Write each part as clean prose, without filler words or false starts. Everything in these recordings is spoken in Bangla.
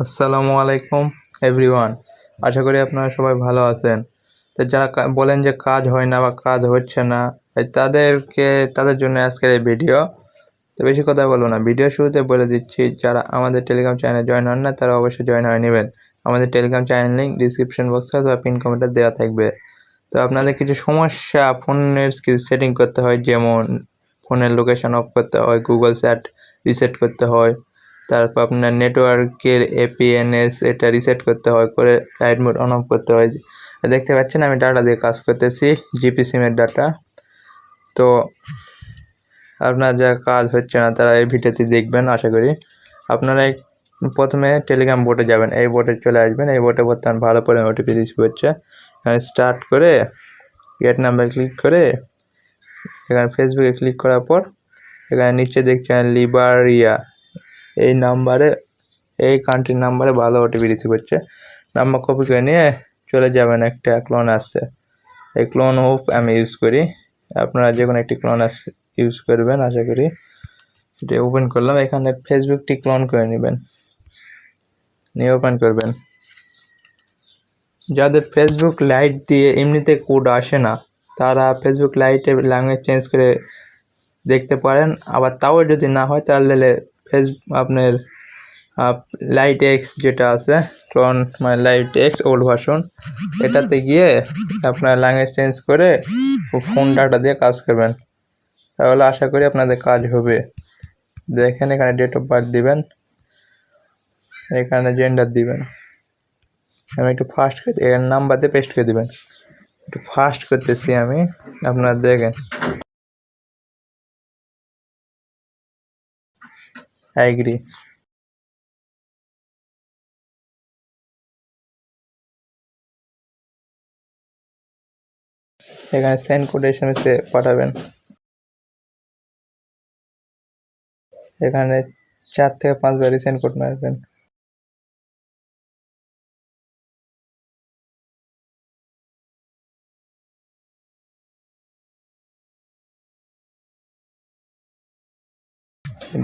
আসসালামু আলাইকুম এভরিওয়ান। আশা করি আপনারা সবাই ভালো আছেন। তো যারা বলেন যে কাজ হয় না বা কাজ হচ্ছে না, তাদের জন্য আজকের এই ভিডিও। তো বেশি কথা বলবো না, ভিডিও শুরুতে বলে দিচ্ছি, যারা আমাদের টেলিগ্রাম চ্যানেলে জয়েন হন না তারা অবশ্যই জয়েন হয়ে নেবেন। আমাদের টেলিগ্রাম চ্যানেল লিঙ্ক ডিসক্রিপশন বক্সে অথবা পিন কমেন্টে দেওয়া থাকবে। তো আপনাদের কিছু সমস্যা, ফোনের কিছু সেটিং করতে হয়, যেমন ফোনের লোকেশন অফ করতে হয়, গুগল স্যাট রিসেট করতে হয়, তারপর আপনার নেটওয়ার্কের এপিএনএস এটা রিসেট করতে হয়, করে লাইট মোড অন অফ করতে হয়। দেখতে পাচ্ছেন আমি ডাটা দিয়ে কাজ করতেছি, জিপি সিমের ডাটা। তো আপনার যা কাজ হচ্ছে না তারা এই ভিডিওতে দেখবেন। আশা করি আপনারা প্রথমে টেলিগ্রাম বোটে যাবেন, এই বোটে চলে আসবেন। এই বোটে বর্তমান ভালো পরিমাণ ওটিপি রিসিভ হচ্ছে। এখানে স্টার্ট করে গেট নাম্বার ক্লিক করে এখানে ফেসবুকে ক্লিক করার পর এখানে নিচে দেখছেন লিবারিয়া, এই নাম্বারে, এই কান্ট্রির নাম্বারে ভালো ওটিপি রিসিভ হচ্ছে। নাম্বার কপি করে নিয়ে চলে যাবেন একটা ক্লোন অ্যাপসে। এই ক্লোন হোপ আমি ইউজ করি, আপনারা যে কোনো একটি ক্লোন অ্যাপস ইউজ করবেন। আশা করি এটা ওপেন করলাম, এখানে ফেসবুকটি ক্লোন করে নেবেন, নিয়ে ওপেন করবেন। যাদের ফেসবুক লাইট দিয়ে এমনিতে কোড আসে না, তারা ফেসবুক লাইটে ল্যাঙ্গুয়েজ চেঞ্জ করে দেখতে পারেন। আবার তাও যদি না হয় তাহলে আপনার লাইট এক্স যেটা আছে ক্লোন, মানে লাইট এক্স ওল্ড ভার্সন, এটাতে গিয়ে আপনার ল্যাঙ্গুয়েজ চেঞ্জ করে ফোন ডাটা দিয়ে কাজ করবেন, তাহলে আশা করি আপনাদের কাজ হবে। দেখেন এখানে ডেট অফ বার্থ দিবেন, এখানে জেন্ডার দিবেন। আমি একটু ফাস্ট করে এখানে নাম্বার দিয়ে পেস্ট করে দিবেন, একটু ফাস্ট করতেছি আমি, আপনারা দেখেন। অ্যাগ্রি, এখানে সেন্ড কোড এসএমএসে পাঠাবেন। এখানে 4 থেকে 5 বার সেন্ড কোড মারবেন।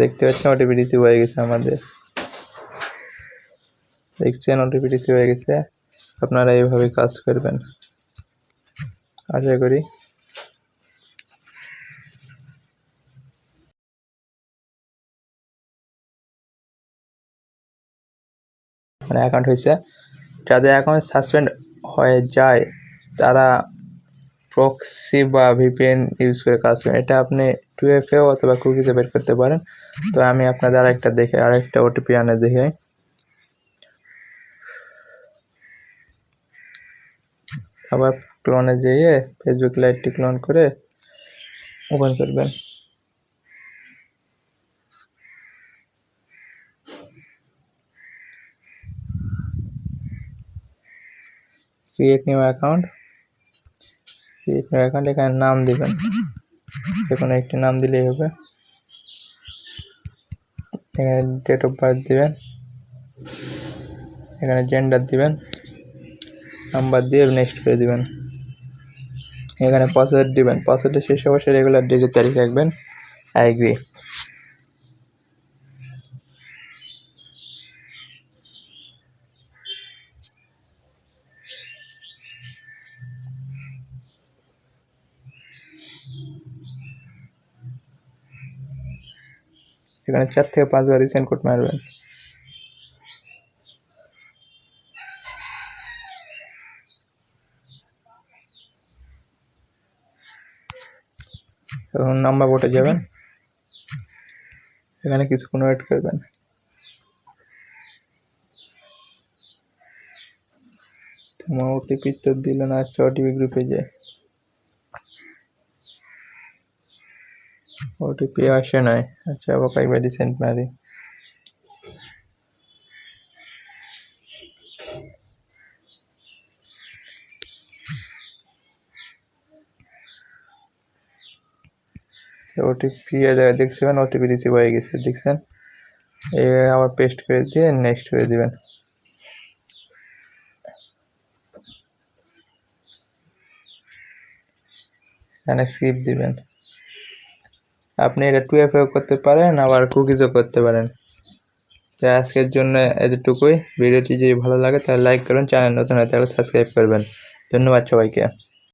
দেখতে পাচ্ছেন ওটিপি রিসিভ হয়ে গেছে আমাদের, দেখছেন ওটিপি রিসিভ হয়ে গেছে। আপনারা এইভাবে কাজ করবেন আশা করি। মানে অ্যাকাউন্ট হয়েছে, যাদের অ্যাকাউন্ট সাসপেন্ড হয়ে যায় তারা প্রক্সি বা ভিপিএন ইউজ করে কাজ করেন। এটা আপনি 2FA অথবা কুকিজে বের করতে পারেন। তো আমি আপনাদের আরেকটা ওটিপি আনে দেখে, আবার ক্লোনে যেয়ে ফেসবুক লাইটটি ক্লোন করে ওপেন করবেন। ক্রিয়েট নিউ অ্যাকাউন্ট, এখানে নাম দিবেন, যে কোনো একটি নাম দিলেই হবে। এখানে ডেট অফ বার্থ দিবেন, এখানে জেন্ডার দিবেন, নাম্বার দিয়ে নেক্সট করে দিবেন। এখানে পাসওয়ার্ড দিবেন, পাসওয়ার্ডের শেষে অবশ্যই রেগুলার ডেটের তারিখ রাখবেন। অ্যাগ্রি। এখানে 4 থেকে 5 বার সেন্ড কোড মারবেন। এখন নাম্বার বোটে যাবেন, এখানে কিছুক্ষণ ওয়েট করবেন। তোমার ওটিপি তো দিল না, আচ্ছা ওটিপি গ্রুপে যায়, ওটিপি আসে নাই। আচ্ছা আবার কয়েকবার সেন্ড মারি। ওটিপি দেখছেন, ওটিপি রিসিভ হয়ে গেছে, দেখছেন। আবার পেস্ট করে দিয়ে নেক্সট করে দিবেন। এখানে স্কিপ দিবেন। আপনি এটা 2FA করতে পারেন, আবার কুকিজও করতে পারেন। তো আজকের জন্য এতটুকুই। ভিডিওটি যদি ভালো লাগে তাহলে লাইক করুন, চ্যানেল নতুন হয়ে থাকলে সাবস্ক্রাইব করবেন। ধন্যবাদ সবাইকে।